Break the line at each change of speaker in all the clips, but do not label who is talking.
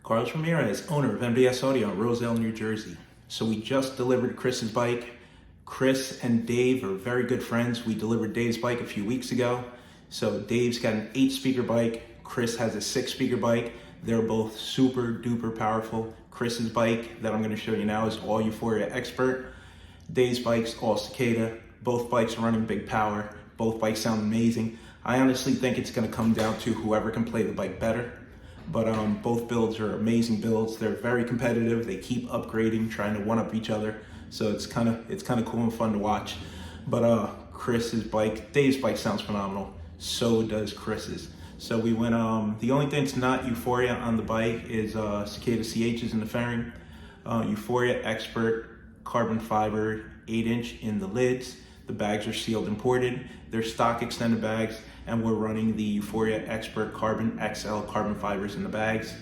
Carlos Ramirez, owner of MBS Audio in Roselle, New Jersey. So we just delivered Chris's bike. Chris and Dave are very good friends. We delivered Dave's bike a few weeks ago. So Dave's got an 8-speaker bike. Chris has a 6-speaker bike. They're both super duper powerful. Chris's bike that I'm going to show you now is all Euphoria Xpert. Dave's bike's all Cicada. Both bikes are running big power. Both bikes sound amazing. I honestly think it's going to come down to whoever can play the bike better. But both builds are amazing builds. They're very competitive. They keep upgrading, trying to one-up each other. So it's kind of cool and fun to watch. But Chris's bike, Dave's bike sounds phenomenal. So does Chris's. So we went. The only thing that's not Euphoria on the bike is Cicada CHs in the fairing. Euphoria Xpert Carbon fiber 8-inch in the lids. The bags are sealed imported. They're stock extended bags, and we're running the Euphoria Xpert Carbon XL carbon fibers in the bags.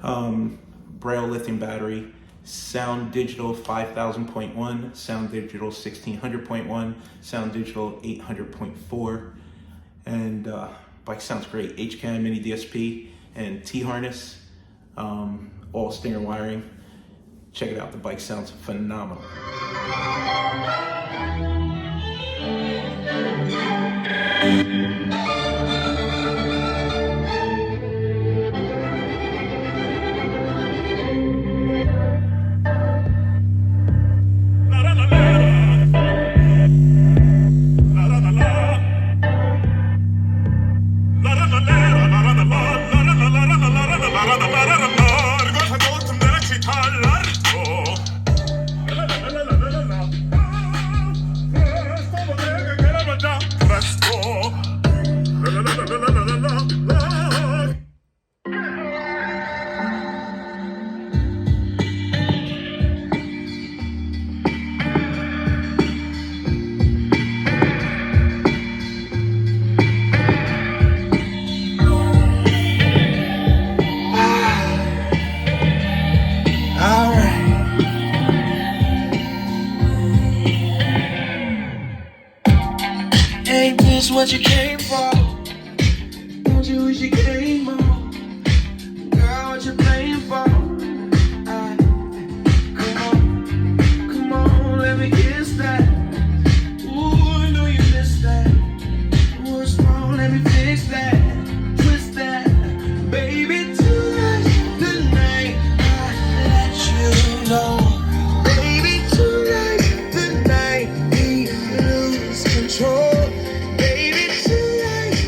Braille lithium battery, Sound Digital 5000.1, Sound Digital 1600.1, Sound Digital 800.4, and bike sounds great. HCAM mini DSP and T-harness, all Stinger wiring. Check it out, the bike sounds phenomenal.
Ain't this what you came for? Don't you wish you came on? Girl, what you playing for? Come on, let me kiss that. Ooh, I know you missed that. What's wrong? Let me fix that. Twist that. Baby, tonight, I let you know. Baby, tonight, we lose control. Baby, tonight,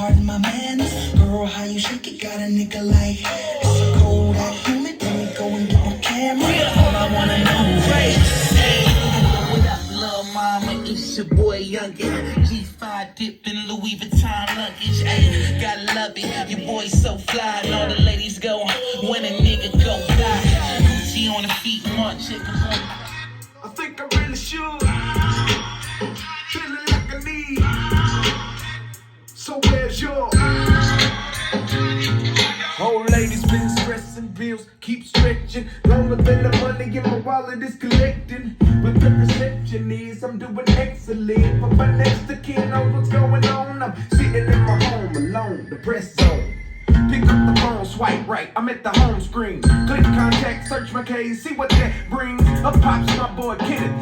pardon my manners. Girl, how you shake it, got a nigga like. It's a cold, hot, humid, let me go and get my camera. All I wanna know, right? What up, little mama? It's your boy Youngin. G5 dipped in Louis Vuitton luggage. Ayy, gotta love it. Your boy so fly, and all the ladies go when a nigga go fly. Gucci on the feet, one chick. I think I really should. Feeling like I need. So where's your? Old ladies been stressing bills, keep stretching. Longer than the money in my wallet is collecting. But the perception is I'm doing excellent. But my next to kin knows what's going on. I'm sitting in my home alone, the press zone. Pick up the phone, swipe right, I'm at the home screen. Click contact, search my case, see what that brings. Up pops my boy Kenneth.